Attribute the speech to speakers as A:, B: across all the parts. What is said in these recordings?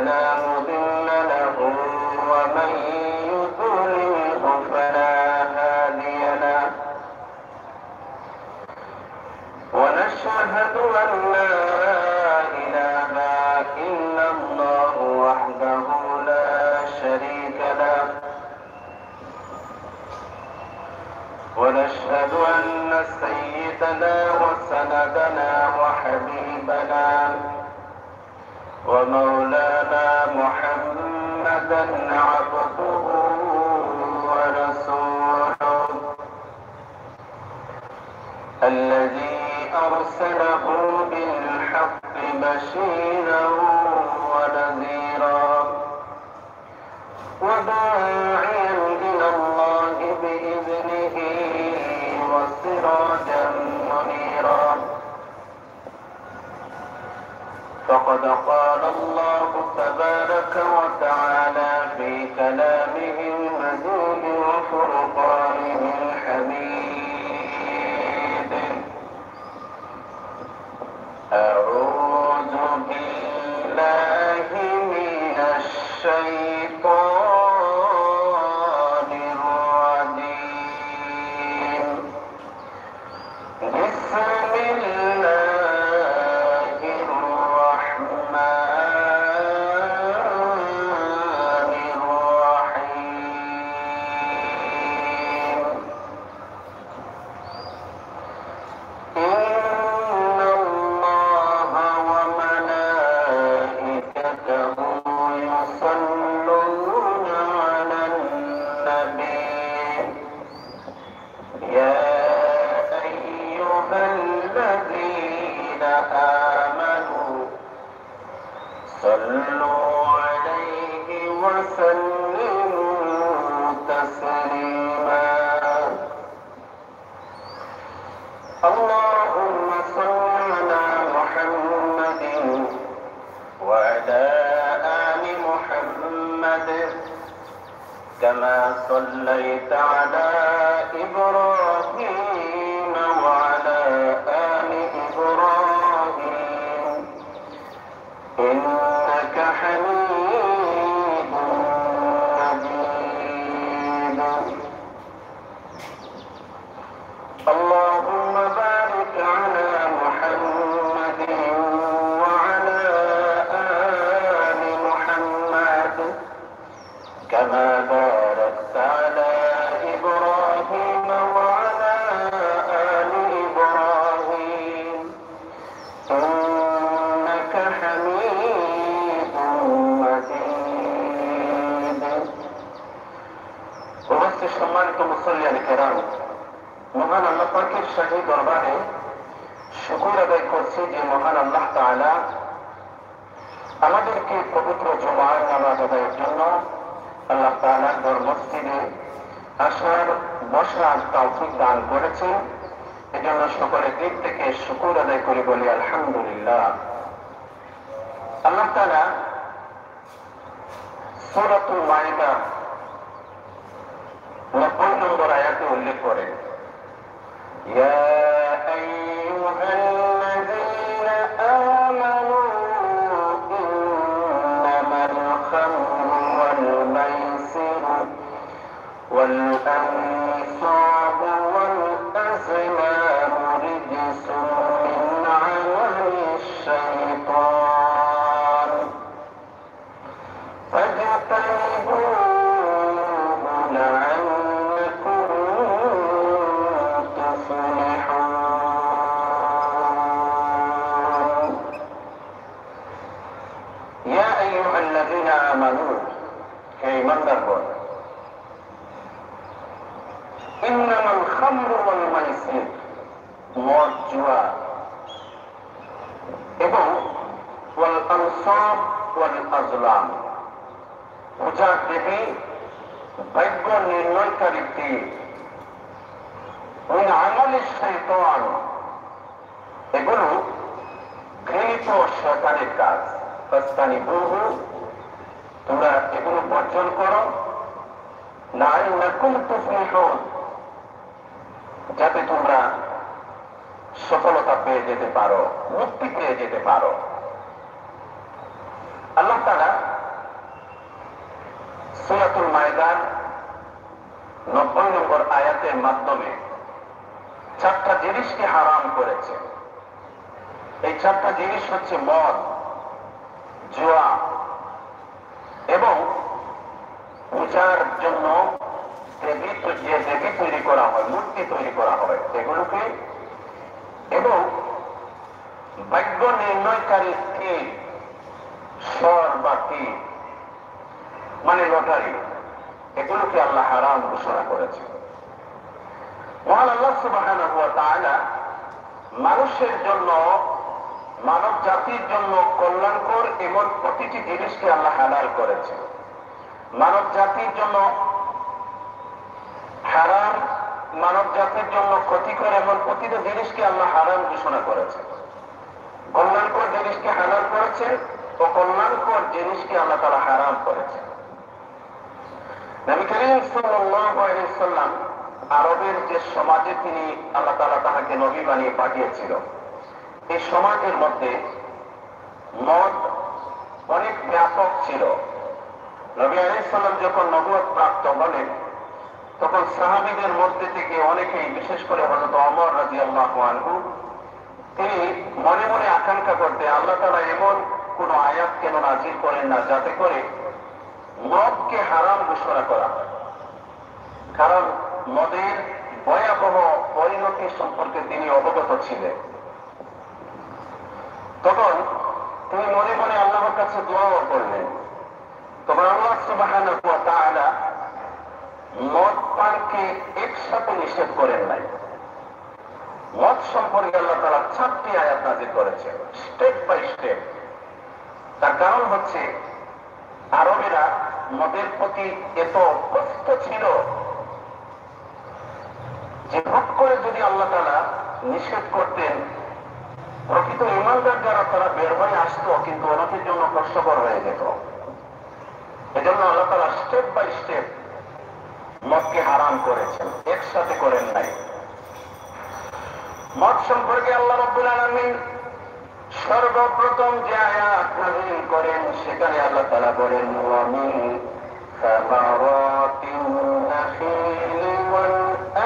A: فلا مضل له ومن يضلله فلا هادي له ونشهد أن لا إله إلا الله وحده لا شريك له ونشهد أن سيدنا وسندنا وحبيبنا ومولانا محمدا عبده ورسوله الذي أرسله بالحق بشيرا ونذيرا وداعيا إلى الله بإذنه وسراجا منيرا فقد قال الله تبارك وتعالى في كلامه المجيد وفرقانه الحميد أعوذ بالله من الشيطان الرجيم بسم الله الرحمن الرحيم إن الله وملائكته يصلون على النبي يا أيها الذين آمنوا صلوا عليه وسلموا تسليما اللهم صل على محمد وعلى آل محمد كما صليت على إبراهيم وعلى آل إبراهيم إنك حميد مجيد اللهم بارك على محمد وعلى آل محمد كما باركت على إبراهيم وعلى آل إبراهيم إنك حميد مجيد وبس সম্মানিত মুসল্লিয়ান কিরাম মহান আল্লাহ পাকের শাহী দরবারে শুকর আদায় করছি যে মহান আল্লাহ তাআলা আমাদেরকে পবিত্র জুমার নামাজ আদায়ের জন্য আল্লাহ তাআলার ঘর মসজিদে আসার বসার তৌফিক দান করেছেন এজন্য সকলের দিক থেকে শুকর আদায় করে বলি আলহামদুলিল্লাহ আল্লাহ তাআলা সূরাতুল মাইদা 90 নম্বর আয়াতে উল্লেখ করেন يا أيها الذين آمنوا إنما الخمر والميسر والأنصاب والأزلام رجس من عمل الشيطان فاجتنبوه لعلكم تفلحون يا أيها الذين آمنوا إيماندارগণ إنما الخمر والميسر মদ জুয়া এবং والأنصاب والأزلام পূজা দেবী ভাগ্য নির্ণয়কারী তীর মিন আমালিশ শাইতান এগুলো ঘৃণিত শয়তানের কাজ ফাস্তানিবুহু তোমরা এগুলো বর্জন করো লাআল্লাকুম তুফলিহুন যাতে তোমরা সফলতা পেয়ে যেতে পারো, মুক্তি পেয়ে যেতে পারো। আল্লাহ তাআলা সূরাতুল মায়দার 90 নম্বর আয়াতের মাধ্যমে 4টা জিনিসকে হারাম করেছে। এই 4টা জিনিস হচ্ছে মদ, জুয়া এবং পূজার জন্য যে দেবী তৈরি করা হয়, মূর্তি তৈরি করা হয় এগুলোকে, এবং ভাগ্য নির্ণয়কারী তীর, স্বর বা তীর মানে লটারি, এগুলোকে আল্লাহ হারাম ঘোষণা করেছে। মহান আল্লাহ সুবহানাহু ওয়া তাআলা মানুষের জন্য, মানব জাতির জন্য কল্যাণকর এমন প্রতিটি জিনিসকে আল্লাহ হালাল করেছে। মানব জাতির জন্য হারাম, মানব জাতির জন্য ক্ষতিকর এমন প্রতিটি জিনিসকে আল্লাহ হারাম ঘোষণা করেছে। কল্যাণকর জিনিসকে হালাল করেছে ও কল্যাণকর জিনিসকে আল্লাহ তাআলা হারাম করেছে। নবী করিম সাল্লাল্লাহু আলাইহি ওয়াসাল্লাম আরবের যে সমাজে তিনি আল্লাহ তাআলা তাহাকে নবী বানিয়ে পাঠিয়েছিল, এই সমাজের মধ্যে মদ অনেক ব্যাপক ছিল। নবী আলাইহিস সালাম যখন নবুয়ত প্রাপ্ত হলেন, তখন সাহাবীদের মধ্যে থেকে অনেকেই, বিশেষ করে হযরত ওমর রাদিয়াল্লাহু আনহু, তিনি মনে মনে আকাঙ্ক্ষা করতে আল্লাহ তাআলা এমন কোন আয়াত কেন নাযিল করেন না যাতে করে মদকে হারাম ঘোষণা করা হয়। কারণ মদের ভয়াবহ পরিণতি সম্পর্কে তিনি অবগত ছিলেন। তখন তিনি মনে মনে আল্লাহর কাছে দোয়া করলেন। তখন আল্লাহ সুবহানাহু ওয়া তাআলা মদ পানকে একসাথে নিষেধ করেন নাই। মদ সম্পর্কে আল্লাহ তাআলা 4টি আয়াত নাযিল করেছেন, স্টেপ বাই স্টেপ। তার কারণ হচ্ছে আরবেরা মদের প্রতি এত অভ্যস্ত ছিল যে হুট করে যদি আল্লাহ তাআলা নিষেধ করতেন, প্রকৃত ঈমানদার যারা তারা বের হয়ে আসতো, কিন্তু অনেকের জন্য কষ্টকর হয়ে যেত। এজন্য আল্লাহ তাআলা স্টেপ বাই স্টেপ মদকে হারাম করেছেন, একসাথে করেন নাই। মদ সম্পর্কে আল্লাহ রাব্বুল আলামিন সর্বপ্রথম যে আয়াত নাযিল করেন, সেখানে আল্লাহ তাআলা বলেন, ওয়া মিন সামারাতিন নাখিলি ওয়াল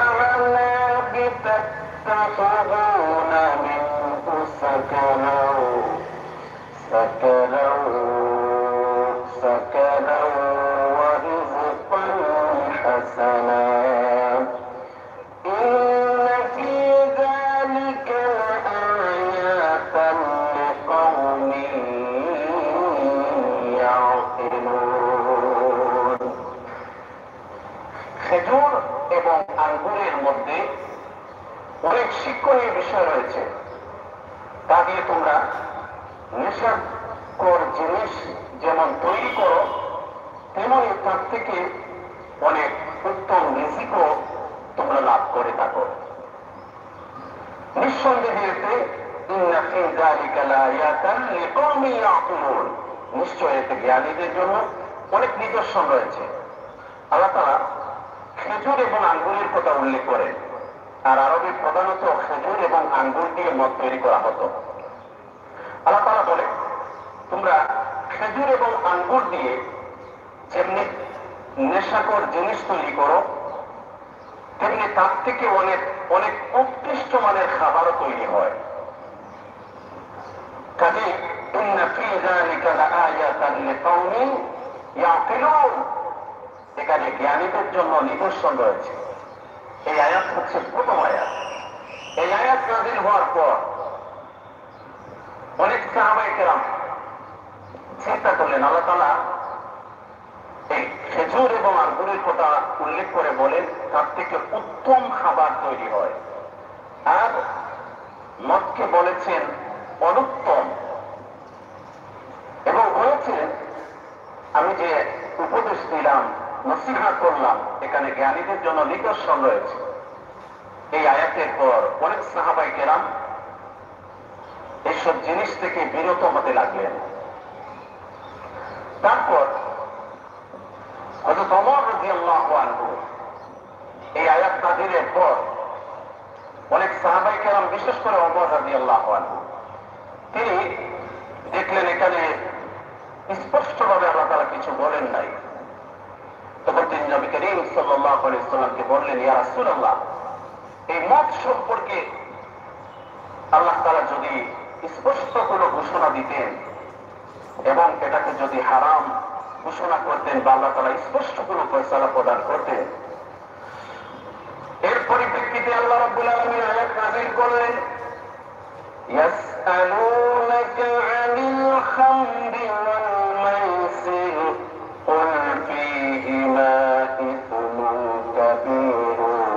A: আ'নাবি তাত্তাখিযুনা মিনহু সাকারাও ওয়া রিজকান হাসানা খেজুর এবং আঙ্গুরের মধ্যে অনেক শিক্ষণীয় বিষয় রয়েছে। তা দিয়ে তোমরা নেশাকর জিনিস যেমন তৈরি করো, তেমনি তার থেকে অনেক উত্তম রিজিকও তোমরা লাভ করে থাকো। নিঃসন্দেহে ইন্না ফী যালিকা লাআয়াতান লিকাওমিন ইয়াকিলুন, নিশ্চয় এতে জ্ঞানীদের জন্য অনেক নিদর্শন রয়েছে। আল্লাহ তাআলা খেজুর এবং আঙ্গুরের কথা উল্লেখ করেন। আর আরবে প্রধানত খেজুর এবং আঙ্গুর দিয়ে মদ তৈরি করা হতো। আল্লাহ তাআলা বলে, তোমরা খেজুর এবং আঙ্গুর দিয়ে যেমনি নেশাকর জিনিস তৈরি করো, তেমনি তার থেকে অনেক অনেক উৎকৃষ্ট মানের খাবারও তৈরি হয়। কাজেই ইন্না ফী যালিকা লাআয়াতান লিকাওমিন ইয়াকিলুন, এখানে জ্ঞানীদের জন্য নিদর্শন রয়েছে। এই আয়াত হচ্ছে প্রথম আয়াত। এই আয়াত নাযিল হওয়ার পর অনেক সাহাবায়ে কেরাম চিন্তা করলেন, আল্লাহ তাআলা এই খেজুর এবং আঙ্গুরের কথা উল্লেখ করে বলেন তার থেকে উত্তম খাবার তৈরি হয়, আর মদকে বলেছেন অনুত্তম, এবং বলেছেন আমি যে উপদেশ দিলাম, নসিহত করলাম, এখানে জ্ঞানীদের জন্য নিদর্শন রয়েছে। এই আয়াতের পর অনেক সাহাবায়ে কেরাম এইসব জিনিস থেকে বিরত হতে লাগলেন। তারপর হযরত ওমর রাদিয়াল্লাহু আনহু এই আয়াত নাযিলের পর অনেক সাহাবায়ে কেরাম, বিশেষ করে ওমর রাদিয়াল্লাহু আনহু, তিনি দেখলেন এখানে স্পষ্টভাবে আল্লাহ তাআলা কিছু বলেন নাই। সাল্লামকে বললেন, ইয়া রাসূলুল্লাহ, এই মদ সম্পর্কে আল্লাহ তাআলা যদি স্পষ্ট কোনো ঘোষণা দিতেন এবং এটাকে যদি হারাম ঘোষণা করতেন বা আল্লাহ তাআলা স্পষ্ট কোনো ফয়সালা প্রদান করতেন, এর পরিপ্রেক্ষিতে আল্লাহ রাব্বুল আলামিন আয়াত নাযিল করলেন, ইয়াসআলুনাকা আনিল খামরি ওয়াল মাইসির কুল ফীহিমা ইসমুন কাবীরুন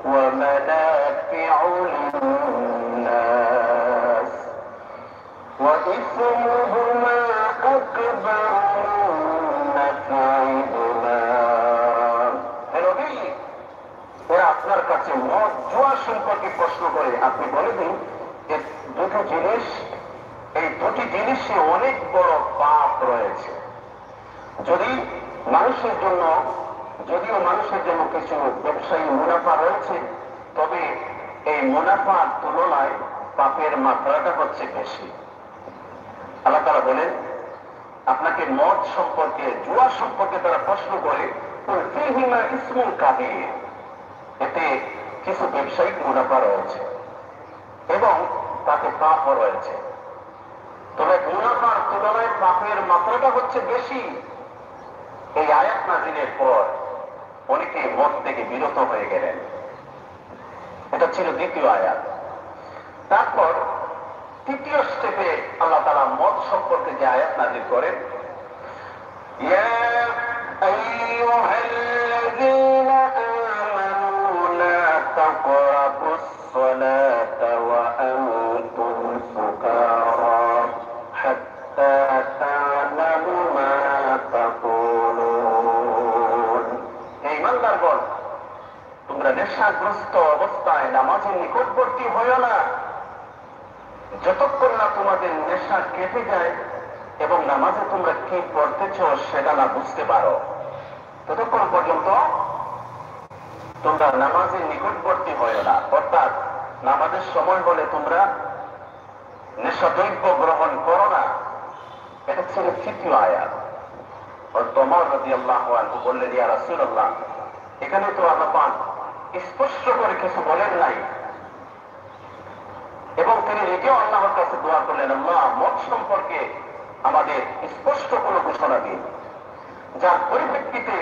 A: ওয়া মানাফি'ু লিন-নাস ওয়া ইসমুহুমা আকবারু মিন নাফ'িহিমা। ওরা আপনার কাছে মদ জুয়া সম্পর্কে প্রশ্ন করে, আপনি বলে দিন যে এই দুটি জিনিসে অনেক বড় পাপ রয়েছে। যদিও মানুষের জন্য কিছু ব্যবসায়ী মুনাফা রয়েছে, তবে এই মুনাফার তুলনায় পাপের মাত্রাটা হচ্ছে বেশি। আল্লাহ তাআলা বলেন, আপনাকে মদ সম্পর্কে, জুয়া সম্পর্কে তারা প্রশ্ন করে, ফীহিমা ইসমুন কাবীর, এতে কিছু ব্যবসায়িক মুনাফা রয়েছে এবং তাতে পাপও রয়েছে, তবে মুনাফার তুলনায় পাপের মাত্রাটা হচ্ছে বেশি। এই আয়াত নাযিলের পর অনেকে মদ থেকে বিরত হয়ে গেলেন। এটা ছিল দ্বিতীয় আয়াত। তারপর তৃতীয় স্টেপে আল্লাহ তাআলা মদ সম্পর্কে যে আয়াত নাযিল করেন, ইয়া আইয়ুহাল্লাযীনা আমানু লা তাকরাবুস সালাতা ওয়া আনতুম সুকারা হাত্তা তা'লামু মা তাকুলুন। হে ঈমানদারগণ, তোমরা নেশাগ্রস্ত অবস্থায় নামাজের নিকটবর্তী হইও না যতক্ষণ না তোমাদের নেশা কেটে যায় এবং নামাজে তোমরা কি পড়তেছ সেটা না বুঝতে পারো, ততক্ষণ পর্যন্ত তোমরা নামাজের নিকটবর্তী হইও না। অর্থাৎ নামাজের সময় হলে তোমরা নেশাদ্রব্য গ্রহণ করো না। এটা ছিল তৃতীয় আয়াত। ওমর রাদিয়াল্লাহু আনহু বললেন, ইয়া রাসূলুল্লাহ, এখানে তো আল্লাহ পাক স্পষ্ট করে কিছু বলেন নাই, এবং তিনি নিজেও আল্লাহর কাছে দোয়া করলেন, আল্লাহ, মদ সম্পর্কে আমাদের স্পষ্ট কোনো ঘোষণা দিন। যার পরিপ্রেক্ষিতে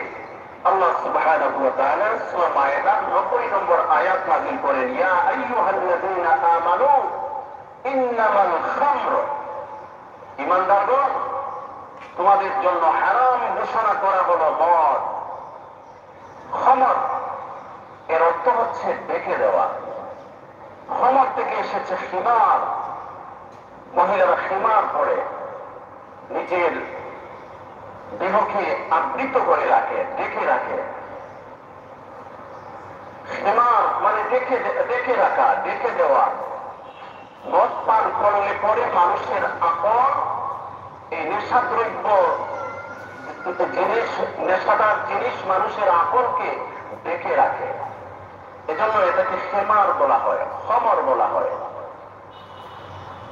A: আল্লাহ সুবহানাহু ওয়া তাআলা সূরা মায়েদার 90 নম্বর আয়াত নাযিল করেন, ইয়া আইয়ুহাল্লাযীনা আমানু ইন্নামাল খামর, ঈমানদারগণ, তোমাদের জন্য হারাম ঘোষণা করা হলো মদ। খমর এর অর্থ হচ্ছে ডেকে দেওয়া। খমর থেকে এসেছে খিমার। মহিলারা খিমার পরে নিজের দেহকে আবৃত করে রাখে, ডেকে রাখে। খিমার মানে ডেকে রাখা, ডেকে দেওয়া। মদ পান করলে পরে মানুষের আকল, এই নেশাদ্রব্য জিনিস, নেশাদার জিনিস মানুষের আকলকে ডেকে রাখে। এজন্য এটাকে খেমার বলা হয়, খমর বলা হয়।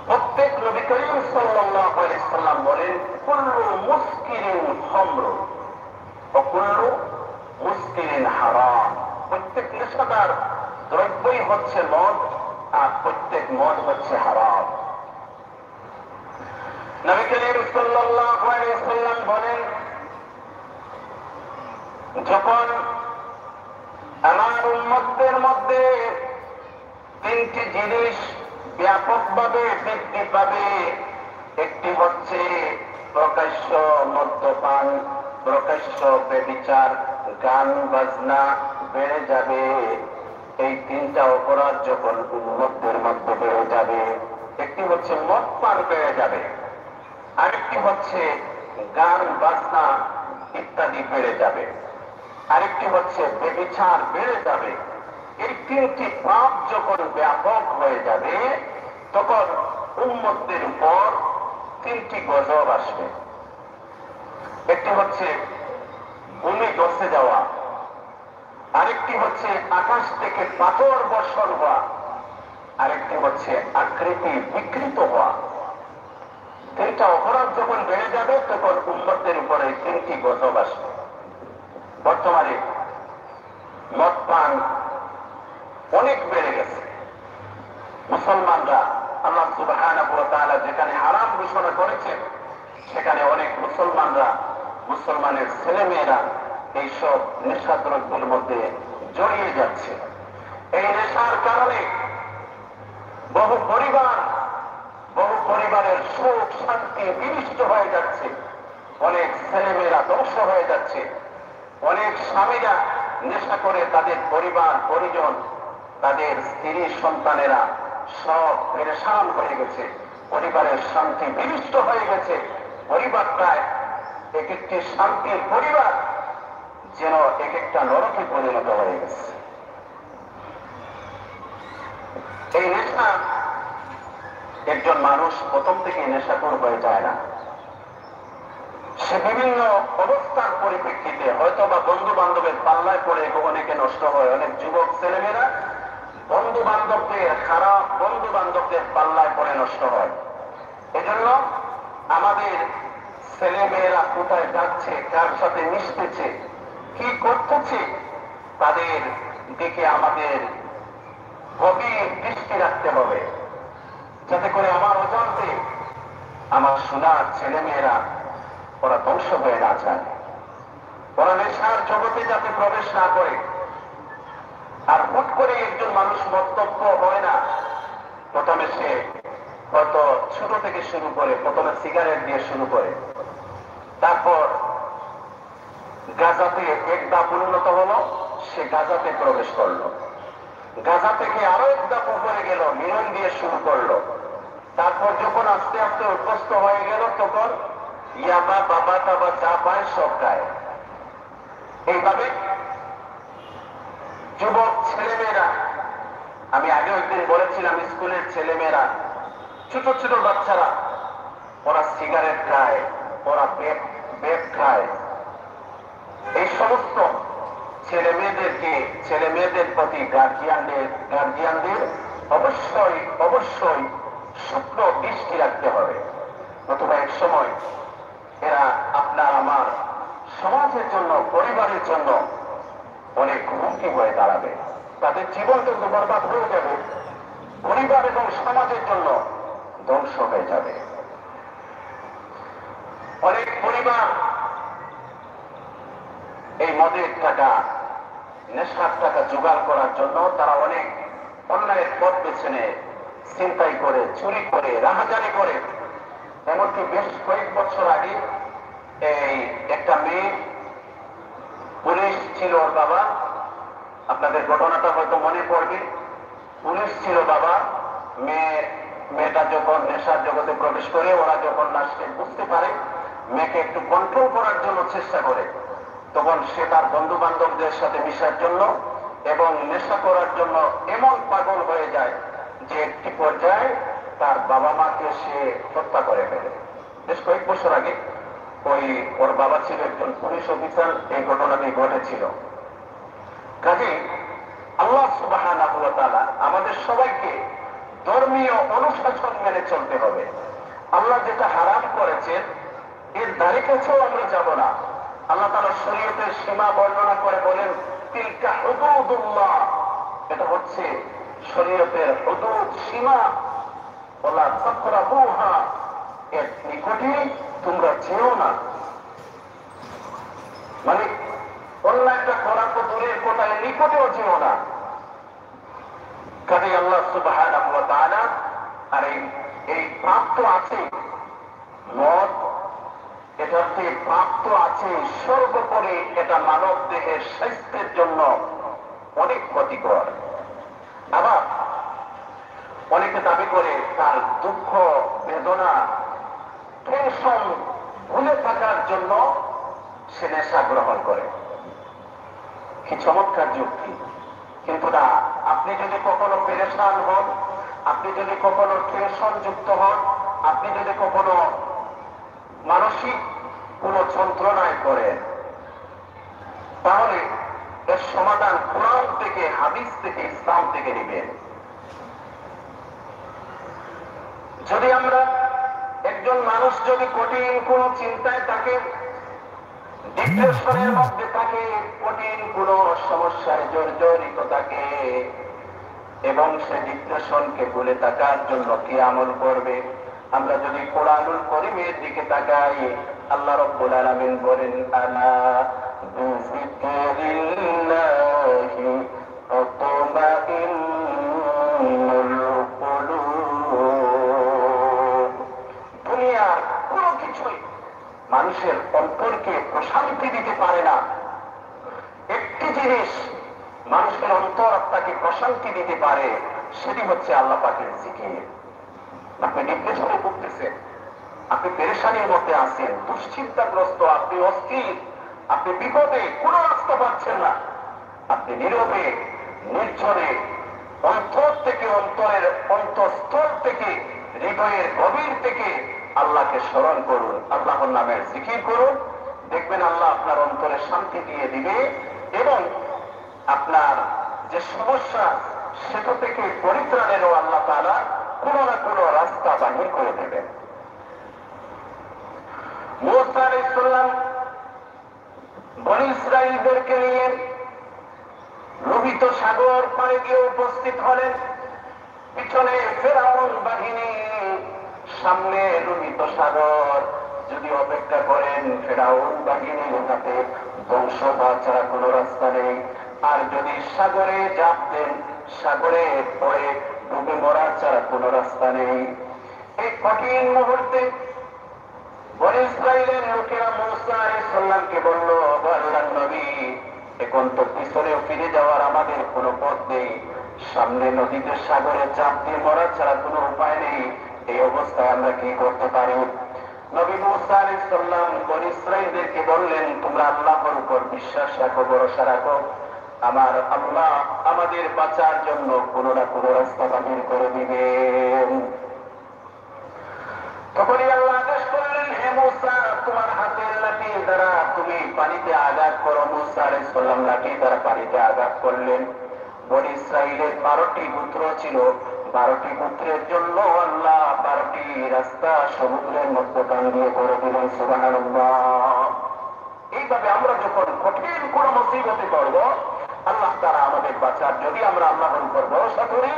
A: প্রত্যেক নবী করিম সাল্লাল্লাহু আলাইহি সাল্লাম বলেন, কুল্লু মুসকিরিন খামরুন ওয়া কুল্লু মুসকিরিন হারাম। প্রত্যেক নেশাদার দ্রব্যই হচ্ছে মদ, আর প্রত্যেক মদ হচ্ছে হারাম। নবী করিম সাল্লাল্লাহু আলাইহি সাল্লাম বলেন, যখন আমার উম্মতদের মধ্যে তিনটি জিনিস ব্যাপকভাবে বৃদ্ধি পাবে, একটি হচ্ছে প্রকাশ্য মদ্যপান, প্রকাশ্য ব্যভিচার, গান বাজনা বেড়ে যাবে। এই তিনটা অপরাধ যখন উম্মতদের মধ্যে বেড়ে যাবে, একটি হচ্ছে মদ পান বেড়ে যাবে, আরেকটি হচ্ছে গান বাজনা ইত্যাদি বেড়ে যাবে, আরেকটি হচ্ছে ব্যভিচার বেড়ে যাবে। এই তিনটি পাপ যখন ব্যাপক হয়ে যাবে, তখন উম্মতদের উপর তিনটি গজব আসবে। একটি হচ্ছে ভূমি ধসে যাওয়া, আরেকটি হচ্ছে আকাশ থেকে পাথর বর্ষণ হওয়া, আরেকটি হচ্ছে আকৃতি বিকৃত হওয়া। তিনটা অপরাধ যখন বেড়ে যাবে, তখন উম্মতদের উপরে তিনটি গজব আসবে। বর্তমানে মদ পান অনেক বেড়ে গেছে। মুসলমানরা আল্লাহ সুবহানাহু ওয়া তাআলা যেখানে হারাম ঘোষণা করেছেন সেখানে অনেক মুসলমানের ছেলেমেয়েরা এইসব নেশাদ্রব্যের মধ্যে জড়িয়ে যাচ্ছে। এই নেশার কারণে বহু পরিবারের সুখ শান্তি বিনষ্ট হয়ে যাচ্ছে, অনেক ছেলেমেয়েরা ধ্বংস হয়ে যাচ্ছে, অনেক স্বামীরা নেশা করে তাদের পরিবার পরিজন, তাদের স্ত্রী সন্তানেরা সব পেরেশান হয়ে গেছে, পরিবারের শান্তি বিনষ্ট হয়ে গেছে। পরিবারটায় এক একটি শান্তির পরিবার যেন এক একটা নরকে পরিণত হয়ে গেছে। এই নেশা, একজন মানুষ প্রথম থেকে নেশাখোর হয়ে যায় না। সে বিভিন্ন অবস্থার পরিপ্রেক্ষিতে হয়তো বা বন্ধু বান্ধবের পাল্লায় পড়ে অনেকে নষ্ট হয়। অনেক যুবক ছেলেমেয়েরা খারাপ বন্ধু বান্ধবদের পাল্লায় পড়ে নষ্ট হয়। এজন্য আমাদের ছেলেমেয়েরা কোথায় যাচ্ছে, কার সাথে মিশতেছে, কি করতেছে, তাদের দিকে আমাদের গভীর দৃষ্টি রাখতে হবে, যাতে করে আমার অজান্তে আমার সোনার ছেলেমেয়েরা ওরা ধ্বংস হয়ে না যায়, ওরা নেশার জগতে যাতে প্রবেশ না করে। আর হুট করে একজন মানুষ মদ্যপ হয় না। প্রথমে সে হয়তো ছোট থেকে শুরু করে, প্রথমে সিগারেট দিয়ে শুরু করে, তারপর গাঁজাতে এক ধাপ উন্নত হলো, সে গাঁজাতে প্রবেশ করলো, গাঁজা থেকে আরো এক ধাপ উপরে গেল, মিলন দিয়ে শুরু করলো, তারপর যখন আস্তে আস্তে অভ্যস্ত হয়ে গেল তখন ইয়াবা বাবা টাবা যা পায় সব খায়। এইভাবে যুবক ছেলেমেয়েরা, আমি আগে একদিন বলেছিলাম, স্কুলের ছেলেমেয়েরা, ছোট ছোট বাচ্চারা, ওরা সিগারেট খায়, ওরা বেপ খায়। এই সমস্ত ছেলে মেয়েদের প্রতি গার্জিয়ানদের অবশ্যই সূক্ষ্ম দৃষ্টি রাখতে হবে, নতুবা এক সময় এরা আপনার আমার সমাজের জন্য, পরিবারের জন্য অনেক হুমকি হয়ে দাঁড়াবে। তাদের জীবন কিন্তু বরবাদ হয়ে যাবে, পরিবার এবং সমাজের জন্য ধ্বংস হয়ে যাবে। অনেক পরিবার এই মদের টাকা, নেশার টাকা জোগাড় করার জন্য তারা অনেক অন্যায়ের পথ বেছে নেয়, ছিনতাই করে, চুরি করে, রাহাজানি করে। এমনকি বেশ কয়েক বছর আগে এই একটা মেয়ে, পুলিশ ছিল ওর বাবা, আপনাদের ঘটনাটা হয়তো মনে পড়বে, পুলিশ ছিল বাবা, মেয়েটা যখন নেশার জগতে প্রবেশ করে, ওরা যখন লাশকে বুঝতে পারে, মেয়েকে একটু কন্ট্রোল করার জন্য চেষ্টা করে, তখন সে তার বন্ধু বান্ধবদের সাথে মিশার জন্য এবং নেশা করার জন্য এমন পাগল হয়ে যায় যে একটি পর্যায়ে তার বাবা মাকে সে হত্যা করে ফেলে। বেশ কয়েক বছর আগে ওর বাবা ছিল একজন পুলিশ অফিসার, এই ঘটনাটি ঘটেছিল। কাজে আল্লাহ সুবহানাহু ওয়া তাআলা আমাদের সবাইকে ধর্মীয় অনুশাসন মেনে চলতে হবে। আল্লাহ যেটা হারাম করেছেন এর ধারে কাছেও আমরা যাব না। আল্লাহ তাআলা শরীয়তের সীমা বর্ণনা করে বলেন, তিলকা হুদুদুল্লাহ, এটা হচ্ছে শরীয়তের হুদুদ, সীমা। ওয়ালা তাকরাবুহা, এর নিকটে তোমরা যেও না। মানে অন্যায়টা করা তো দূরের কথা, এর নিকটেও যেও না। কাজে আল্লাহ সুবহানাহু ওয়া তাআলা, আর এই পাপ তো আছে, মদ এটাতে পাপ তো আছে, সর্বোপরি এটা মানব দেহের স্বাস্থ্যের জন্য অনেক ক্ষতিকর। আবার অনেকে দাবি করে তার দুঃখ বেদনা টেনশন ভুলে থাকার জন্য সে নেশা গ্রহণ করে। কি চমৎকার যুক্তি! কিন্তু না, আপনি যদি কখনো পেরেশান হন, আপনি যদি কখনো টেনশন যুক্ত হন, আপনি যদি কখনো মানসিক কোন যন্ত্রণায় করেন, তাহলে এর সমাধান কোরআন থেকে, হাদিস থেকে, ইসলাম থেকে নেবেন। যদি আমরা একজন মানুষ যদি কঠিন কোন চিন্তায় থাকে, ডিপ্রেশনের মধ্যে থাকে, কঠিন কোন সমস্যায় জর্জরিত থাকে, এবং সে ডিপ্রেশনকে ভুলে থাকার জন্য কি আমল করবে? আমরা যদি কোরআনুল কারীমের দিকে তাকাই, আল্লাহ রাব্বুল আলামিন বলেন, আলা বিযিকরিল্লাহি তাতমাইন্নুল কুলুব। দুনিয়ার কোনো কিছুই মানুষের অন্তরকে প্রশান্তি দিতে পারে না। একটি জিনিস মানুষের অন্তর আত্মাকে প্রশান্তি দিতে পারে, সেটি হচ্ছে আল্লাহ পাকের জিকির। আপনি ডিপ্রেশনে ভুগতেছেন, আপনি পেরেশানির মধ্যে আছেন, দুশ্চিন্তাগ্রস্ত, আপনি অস্থির, আপনি বিপদে, কোনো রাস্তা পাচ্ছেন না, আপনি নীরবে নির্জনে অন্তর থেকে, অন্তরের অন্তঃস্থল থেকে, হৃদয়ের গভীর থেকে আল্লাহকে স্মরণ করুন, আল্লাহর নামের জিকির করুন। দেখবেন আল্লাহ আপনার অন্তরে শান্তি দিয়ে দিবে এবং আপনার যে সমস্যা সেটা থেকে পরিত্রাণেরও আল্লাহ তাআলা কোন না কোন রাস্তা বাহির করে দেবেন। মুসা আলাইহিস সালাম বনী ইসরাঈলদেরকে নিয়ে লোহিত সাগর পাড়ে গিয়ে উপস্থিত হলেন। পিছনে ফেরাউন বাহিনী, সামনে লোহিত সাগর। যদি অপেক্ষা করেন, ফেরাউন বাহিনীর হাতে ধ্বংস হওয়া ছাড়া কোনো রাস্তা নেই। আর যদি সাগরে ঝাঁপ দেন, সাগরে পড়ে ডুবে মরা ছাড়া কোনো রাস্তা নেই। এই কঠিন মুহূর্তে বনী ইসরাঈলের লোকেরা মুসা আলাইহিস সালামকে বলল, আল্লাহর নবী, এখন তো পিছনেও ফিরে যাওয়ার আমাদের কোনো পথ নেই, সামনে নদীতে সাগরে চাপ দিয়ে মরা ছাড়া কোনো উপায় নেই, এই অবস্থায় আমরা কি করতে পারি? নবী মুসা আলাইহিস সালাম বনী ইসরাঈলদেরকে বললেন, তোমরা আল্লাহর উপর বিশ্বাস রাখো, ভরসা রাখো, আমার আল্লাহ আমাদের বাঁচার জন্য কোনো না কোনো রাস্তা বাহির করে দিবেন। তখনই আল্লাহ আদেশ করলেন, হে মুসা, তোমার হাতের লাঠি দ্বারা তুমি পানিতে আঘাত করো। মুসা আলাইহিস সালাম লাঠি দ্বারা পানিতে আঘাত করলেন। বনী ইসরাঈলের 12টি গোত্র ছিল, 12টি গোত্রের জন্য আল্লাহ 12টি রাস্তা সমুদ্রের মধ্যখান দিয়ে করে দিলেন। সুবহানাল্লাহ। এইভাবে আমরা যখন কঠিন কোন মুসিবতে পড়ব, আল্লাহ তাআলা আমাদের বাঁচার, যদি আমরা আল্লাহর উপর ভরসা করি,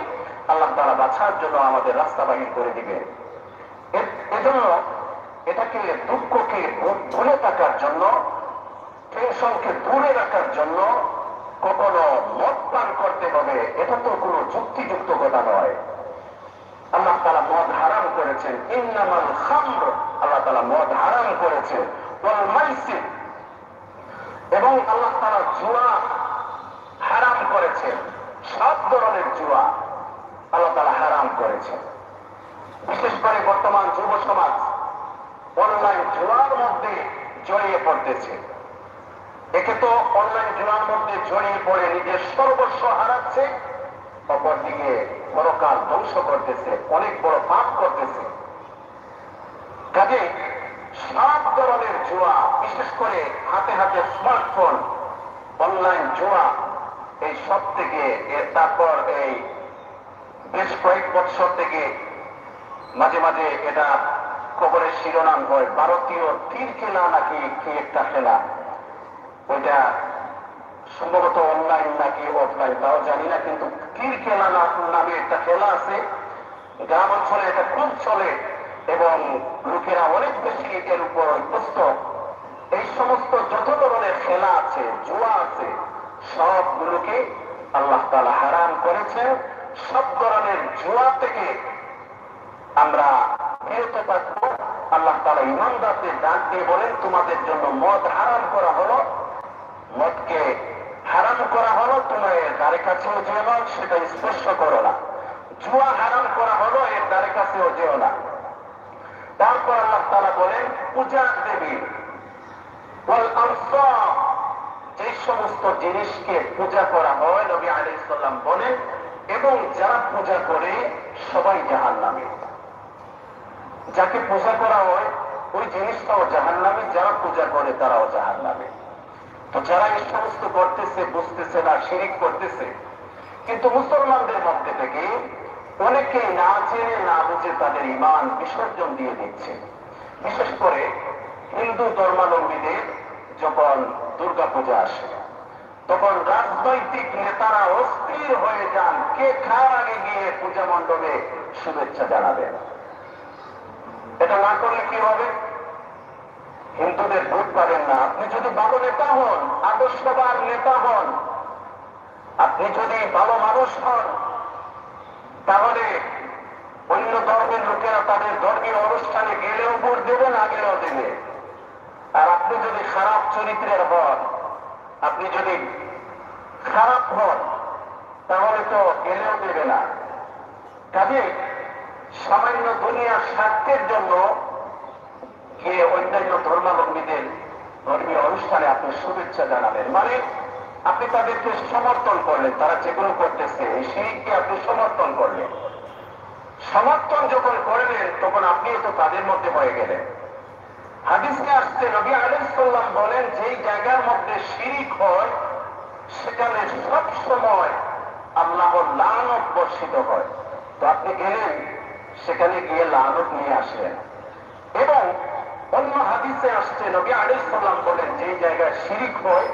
A: আল্লাহ তাআলা বাঁচার জন্য আমাদের রাস্তা বাহির করে দিবেন। এজন্য এটাকে, দুঃখকে ভুলে থাকার জন্য, টেনশনকে দূরে রাখার জন্য কখনো মদ পান করতে হবে, এটা তো কোনো যুক্তিযুক্ত কথা নয়। আল্লাহ তাআলা মদ হারাম করেছেন, ইন্নামাল খামর, আল্লাহ তাআলা মদ হারাম করেছেন, ওয়াল মাইসির, এবং আল্লাহ তাআলা জুয়া হারাম করেছেন। সব ধরনের জুয়া আল্লাহ তাআলা হারাম করেছেন। বিশেষ করে বর্তমান যুব সমাজ অনলাইন জুয়ার মধ্যে জড়িয়ে পড়তেছে। একে তো অনলাইন জুয়ার মধ্যে জড়িয়ে পড়ে নিজের সর্বস্ব হারাচ্ছে, অপরদিকে পরকাল ধ্বংস করতেছে, অনেক বড় পাপ করতেছে। কাজে সব ধরনের জুয়া, বিশেষ করে হাতে হাতে স্মার্টফোন, অনলাইন জুয়া, এই সব থেকে, তারপর এই বেশ কয়েক বছর থেকে মাঝে মাঝে এটা খবরের শিরোনাম হয়, ভারতীয় তীর খেলা নাকি কি একটা খেলা, ওইটা সম্ভবত অনলাইন নাকি অফলাইন তাও জানি না, কিন্তু তীর খেলা নামে একটা খেলা আছে। গ্রাম অঞ্চলে এটা খুব চলে এবং লোকেরা অনেক বেশি এর উপর অভ্যস্ত। এই সমস্ত যত ধরনের খেলা আছে, জুয়া আছে, সবগুলোকে আল্লাহ তাআলা হারাম করেছেন। সব ধরনের জুয়া থেকে আমরা বিরত থাকবো। আল্লাহ তাআলা ঈমানদারদের ডাক দিয়ে বলেন, তোমাদের জন্য মদ হারাম করা হলো, মদকে হারাম করা হলো, তোমরা এর ধারে কাছেও যেও না, সেটা স্পর্শ করো না। জুয়া হারাম করা হলো, এর ধারে কাছেও যেও না। তারপর আল্লাহ তাআলা বলেন, পূজার দেবী ওয়াল আনসাব, যে সমস্ত জিনিসকে পূজা করা হয়, নবী আলাইহিস সালাম বলেন, এবং যারা পূজা করে সবাই জাহান্নামী। যাকে পূজা করা হয় ওই জিনিসটাও জাহান্নামী, যারা পূজা করে তারাও জাহান্নামী। তো যারা এই সমস্ত করতেছে বুঝতেছে না, শিরিক করতেছে, কিন্তু মুসলমানদের মধ্যে থেকে অনেকে না জেনে না বুঝে তাদের ঈমান বিসর্জন দিয়ে দিচ্ছে। বিশেষ করে হিন্দু ধর্মাবলম্বীদের যখন দুর্গাপূজা আসে তখন রাজনৈতিক নেতারা অস্থির হয়ে যান কে কার আগে গিয়ে পূজা মণ্ডপে শুভেচ্ছা জানাবেন। এটা না করলে কি হবে? হিন্দুদের ভোট পাবেন না। আপনি যদি ভালো নেতা হন, আদর্শবান নেতা হন, আপনি যদি ভালো মানুষ হন, তাহলে অন্য ধর্মের লোকেরা তাদের ধর্মীয় অনুষ্ঠানে গেলেও ভোট দেবে, না গেলেও দেবে। আর আপনি যদি খারাপ চরিত্রের হন, আপনি যদি খারাপ হন, তাহলে তো গেলেও দেবে না। কাজে সামান্য দুনিয়ার স্বার্থের জন্য গিয়ে অন্যান্য ধর্মাবলম্বীদের ধর্মীয় অনুষ্ঠানে আপনি শুভেচ্ছা জানাবেন, মানে আপনি তাদেরকে সমর্থন করলেন। তারা যেগুলো করতেছে এই শিরককে আপনি সমর্থন করলেন। সমর্থন যখন করলেন তখন আপনিও তো তাদের মধ্যে হয়ে গেলেন। হাদিসে আসছে নবী আলাইহিস সালাম বলেন, যেই জায়গার মধ্যে শিরক হয় সেখানে সব সময় আল্লাহর লানত বর্ষিত হয়। তো আপনি গেলেন, সেখানে গিয়ে লানত নিয়ে আসলেন। এবং অন্য হাদিসে আসছে নবী আলাইহিস সালাম বলেন, যেই জায়গায় শিরক হয়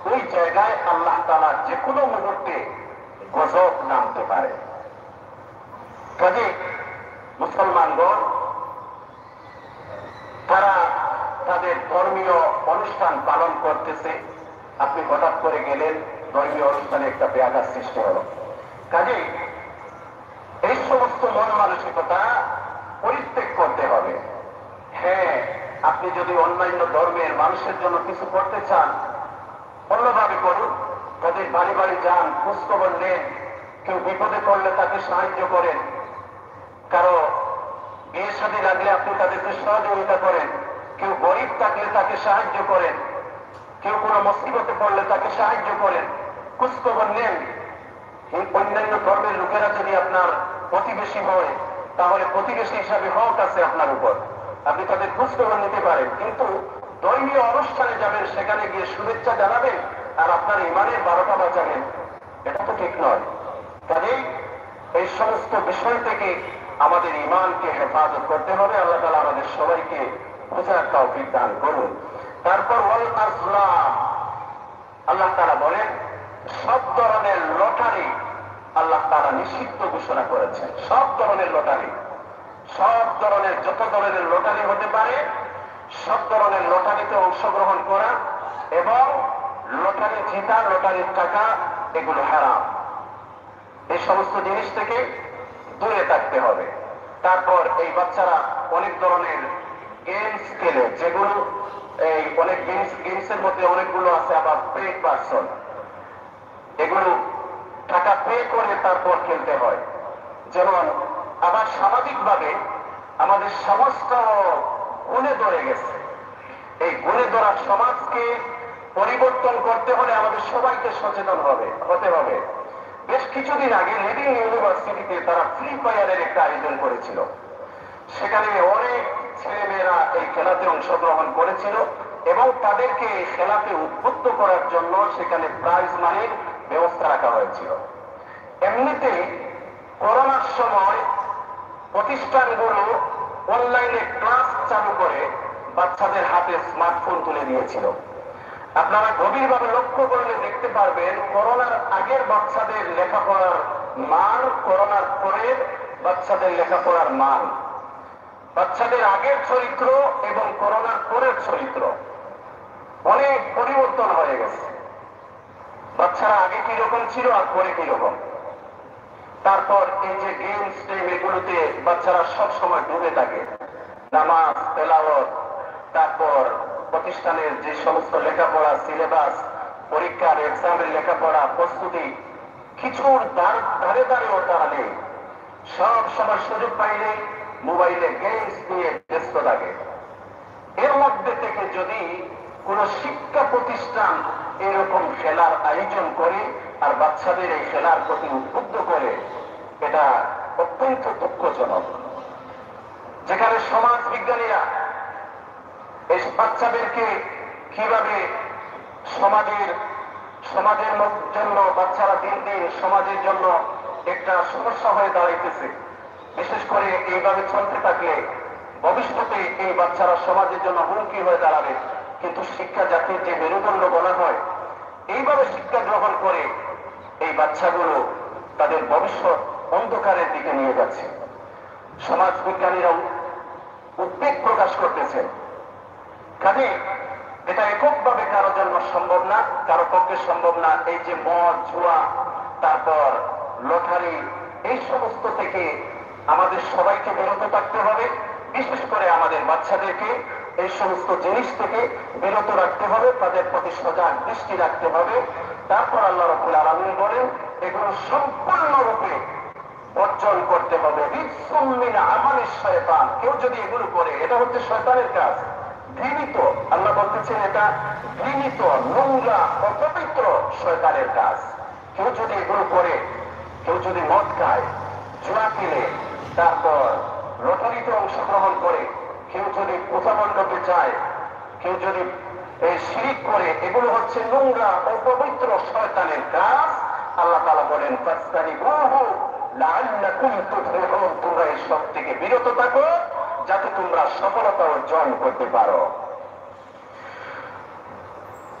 A: ওই জায়গায় আল্লাহ তাআলা যে কোনো মুহূর্তে গজব নামতে পারে। কাজে মুসলমানগণ তারা তাদের ধর্মীয় অনুষ্ঠান পালন করতেছে, আপনি হঠাৎ করে গেলেন, ধর্মীয় অনুষ্ঠানে একটা ব্যাঘাত সৃষ্টি হলো। কাজে এই সমস্ত মন মানসিকতা পরিত্যাগ করতে হবে। হ্যাঁ, আপনি যদি অন্যান্য ধর্মের মানুষের জন্য কিছু করতে চান, অন্যভাবে করুন। তাদের বাড়ি বাড়ি যান, খোঁজখবর নেন, কেউ বিপদে পড়লে তাকে সাহায্য করেন, কারো বিয়ে শাদী লাগলে আপনি তাদেরকে সহযোগিতা করেন, কেউ গরিব থাকলে তাকে সাহায্য করেন, কেউ কোনো মুসিবতে পড়লে তাকে সাহায্য করেন, খোঁজখবর নেন। এই অন্যান্য ধর্মের লোকেরা যদি আপনার প্রতিবেশী হয়, তাহলে প্রতিবেশী হিসাবে হক আছে আপনার উপর, আপনি তাদের খোঁজখবর নিতে পারেন। কিন্তু ধর্মীয় অনুষ্ঠানে যাবেন, সেখানে গিয়ে শুভেচ্ছা জানাবেন আর আপনার ইমানের 12টা বাজাবেন, এটা তো ঠিক নয়। কাজেই এই সমস্ত বিষয় থেকে আমাদের ইমানকে হেফাজত করতে হবে। আল্লাহ তাআলা আমাদের সবাইকে বুঝার তৌফিক দান করুন। তারপর ওয়াল আজলাম, আল্লাহ তাআলা বলেন সব ধরনের লটারি আল্লাহ তাআলা নিষিদ্ধ ঘোষণা করেছেন। সব ধরনের লটারি, সব ধরনের যত ধরনের লটারি হতে পারে, সব ধরনের লটারিতে অংশগ্রহণ করা এবং লটারি জিতা, লটারির টাকা, এগুলো হারাম। এই সমস্ত জিনিস থেকে দূরে থাকতে হবে। তারপর এই বাচ্চারা অনেক ধরনের গেমস খেলে, যেগুলো এই অনেক গেমসের মধ্যে অনেকগুলো আছে আবার পেড ভার্সন, এগুলো টাকা পে করে তারপর খেলতে হয়। যেমন আবার সামাজিকভাবে আমাদের সমাজটা গুণে ধরে গেছে। এই গুণে ধরা সমাজকে পরিবর্তন করতে হলে আমাদের সবাইকে সচেতন হতে হবে। বেশ কিছুদিন আগে লিডিং ইউনিভার্সিটিতে তারা ফ্রি ফায়ারের একটা আয়োজন করেছিল। সেখানে অনেক ছেলেমেয়েরা এই খেলাতে অংশগ্রহণ করেছিল এবং তাদেরকে এই খেলাতে উদ্বুদ্ধ করার জন্য সেখানে প্রাইজ মানির ব্যবস্থা রাখা হয়েছিল। এমনিতেই করোনার সময় প্রতিষ্ঠানগুলো অনলাইনে ক্লাস চালু করে বাচ্চাদের হাতে স্মার্টফোন তুলে দিয়েছিল। আপনারা গভীরভাবে লক্ষ্য করলে দেখতে পারবেন করোনার আগের বাচ্চাদের লেখাপড়ার মান, করোনার পরের বাচ্চাদের লেখাপড়ার মান, বাচ্চাদের আগের চরিত্র এবং করোনার পরের চরিত্র অনেক পরিবর্তন হয়ে গেছে। বাচ্চারা আগে কিরকম ছিল আর পরে কিরকম। তারপর এই যে গেমস টেম, এগুলোতে বাচ্চারা সব সময় ডুবে থাকে, নামাজ, তেলাওয়াত, তারপর প্রতিষ্ঠানের যে সমস্ত লেখাপড়া, সিলেবাস, পরীক্ষার এক্সামের লেখাপড়া, প্রস্তুতি, কিছুর ধারে ধারেও তারা নেই। সব সময় সুযোগ পাইলে মোবাইলে গেমস নিয়ে ব্যস্ত থাকে। এর মধ্যে থেকে যদি কোন শিক্ষা প্রতিষ্ঠান এরকম খেলার আয়োজন করে আর বাচ্চাদের এই খেলার প্রতি উদ্বুদ্ধ করে, এটা অত্যন্ত দুঃখজনক। যেখানে সমাজ বিজ্ঞানীরা এই বাচ্চাদেরকে কিভাবে সমাজের জন্য, বাচ্চারা দিন দিন সমাজের জন্য একটা সমস্যা হয়ে দাঁড়াইতেছে, বিশেষ করে এইভাবে চলতে থাকলে ভবিষ্যতে এই বাচ্চারা সমাজের জন্য হুমকি হয়ে দাঁড়াবে। কিন্তু শিক্ষা জাতির যে মেরুদণ্ড বলা হয়, এইভাবে শিক্ষা গ্রহণ করে এই বাচ্চাগুলো তাদের ভবিষ্যৎ অন্ধকারের দিকে নিয়ে যাচ্ছে। সমাজ বিজ্ঞানীরাও উদ্বেগ প্রকাশ করতেছেন। কাজে এটা এককভাবে কারো জন্য সম্ভব না, কারো পক্ষে সম্ভব না। এই যে মদ, জুয়া, তারপর লটারি, এই সমস্ত থেকে আমাদের সবাইকে বিরত থাকতে হবে। বিশেষ করে আমাদের বাচ্চাদেরকে এই সমস্ত জিনিস থেকে বিরত রাখতে হবে, তাদের প্রতি সজাগ দৃষ্টি রাখতে হবে। তারপর আল্লাহ রাব্বুল আলামিন বলেন এগুলো সম্পূর্ণরূপে বর্জন করতে হবে। রিজসুম মিন আমালিশ শয়তান, কেউ যদি এগুলো করে এটা হচ্ছে শয়তানের কাজ, ঘৃণিত। আল্লাহ বলতেছেন এটা ঘৃণিত, নোংরা, অপবিত্র শয়তানের কাজ। কেউ যদি এগুলো করে, কেউ যদি মদ খায়, জুয়া খেলে, তারপর লটারিতে অংশগ্রহণ করে, কেউ যদি পূজা মণ্ডপে যায়, কেউ যদি শিরিক করে, এগুলো হচ্ছে নোংরা অপবিত্র শয়তানের কাজ। আল্লাহ তাআলা বলেন ফাসতানিবুহু লাআল্লাকুম তুফলিহুন, তোমরা এই সব থেকে বিরত থাকো যাতে তোমরা সফলতা অর্জন করতে পারো।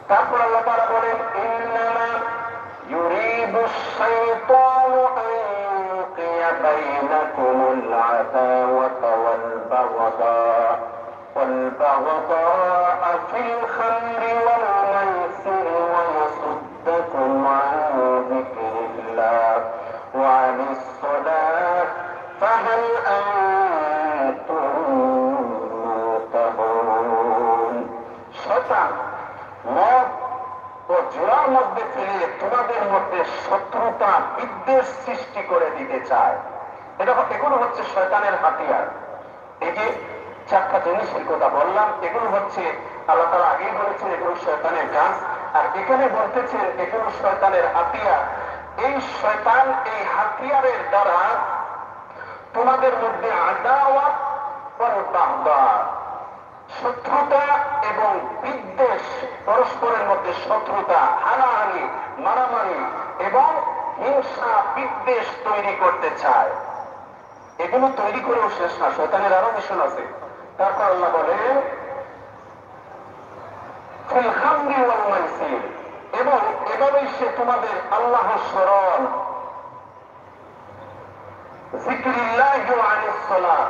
A: তারপর আল্লাহ তাআলা বলেন ইন্নামা ইউরিদুশ শাইতানু আন ইউকিয়া বাইনাকুমুল আদাওয়াতা ওয়াল বাগদা ফিল খামরি ওয়াল মাইসিরি ওয়া ইয়াসুদ্দাকুম আন যিকরিল্লাহ ওয়া আনিস সালাত ফাহাল আনতুম মুনতাহুন। শয়তান মদ ও জুয়ার মধ্যে ফেলে তোমাদের মধ্যে শত্রুতা, বিদ্বেষ সৃষ্টি করে দিতে চায়। এগুলো হচ্ছে শয়তানের হাতিয়ার। এই যে চারটা জিনিসের কথা বললাম, এগুলো হচ্ছে আল্লাহ তাআলা আগেই বলেছেন এগুলো শয়তানের কাজ, আর এখানে বলতেছেন এগুলো শয়তানের হাতিয়ার। এই শয়তান এই হাতিয়ারের দ্বারা তোমাদের মধ্যে আদাওয়াত ওয়াল বাগদা, শত্রুতা এবং বিদ্বেষ, পরস্পরের মধ্যে শত্রুতা, হানাহানি, মারামারি এবং হিংসা, বিদ্বেষ তৈরি করতে চায়। এগুলো তৈরি করেও শেষ না, শয়তানের আরো মিশন আছে। তারপর আল্লাহ বলেন ফিল খামরি ওয়াল মাইসির, এবং এভাবেই সে তোমাদের আল্লাহর স্মরণ, যিকরিল্লাহি ওয়া আনিস সালাত,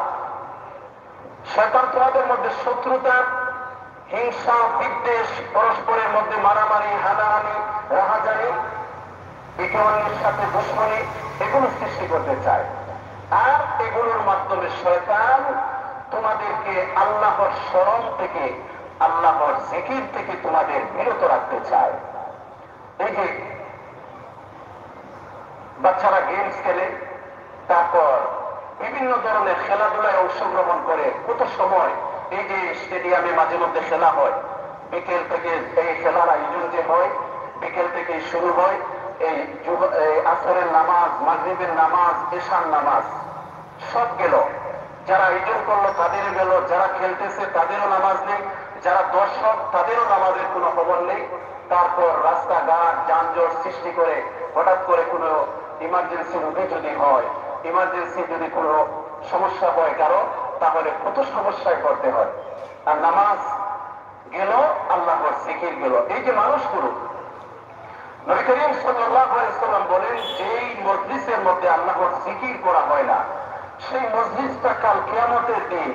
A: শয়তান তোমাদের মধ্যে শত্রুতা, হিংসা, বিদ্বেষ, পরস্পরের মধ্যে মারামারি, হানাহানি, রাহাজানি, একে অন্যের সাথে দুশমনি, এগুলো সৃষ্টি করতে চায়। আর এগুলোর মাধ্যমে শয়তান তোমাদেরকে আল্লাহর স্মরণ থেকে, আল্লাহর জিকির থেকে তোমাদের বিরত রাখতে চায়। এই যে বাচ্চারা গেমস খেলে, তারপর বিভিন্ন ধরনের খেলাধুলায় অংশগ্রহণ করে, কত সময় এই যে স্টেডিয়ামে মাঝে মধ্যে খেলা হয়, বিকেল থেকে এই খেলার আয়োজন যে হয়, বিকেল থেকে শুরু হয়, এই আসরের নামাজ, মাগরিবের নামাজ, এশার নামাজ সব গেল। যারা আয়োজন করলো তাদের গেল, যারা খেলতেছে তাদেরও নামাজ নেই, যারা দর্শক তাদেরও নামাজের কোনো খবর নেই। তারপর রাস্তাঘাট যানজট সৃষ্টি করে, হঠাৎ করে কোনো ইমার্জেন্সি রোগী যদি হয়, ইমার্জেন্সি যদি কোনো সমস্যা হয় কারো, তাহলে কত সমস্যায় পড়তে হয়। আর নামাজ গেল, আল্লাহর জিকির গেল। এই যে মানুষগুলো, নবী করিম সাল্লাল্লাহু আলাইহি ওয়াসাল্লাম বলেন যেই মজলিসের মধ্যে আল্লাহর জিকির করা হয় না, সেই মজলিসটা কাল কিয়ামতের দিন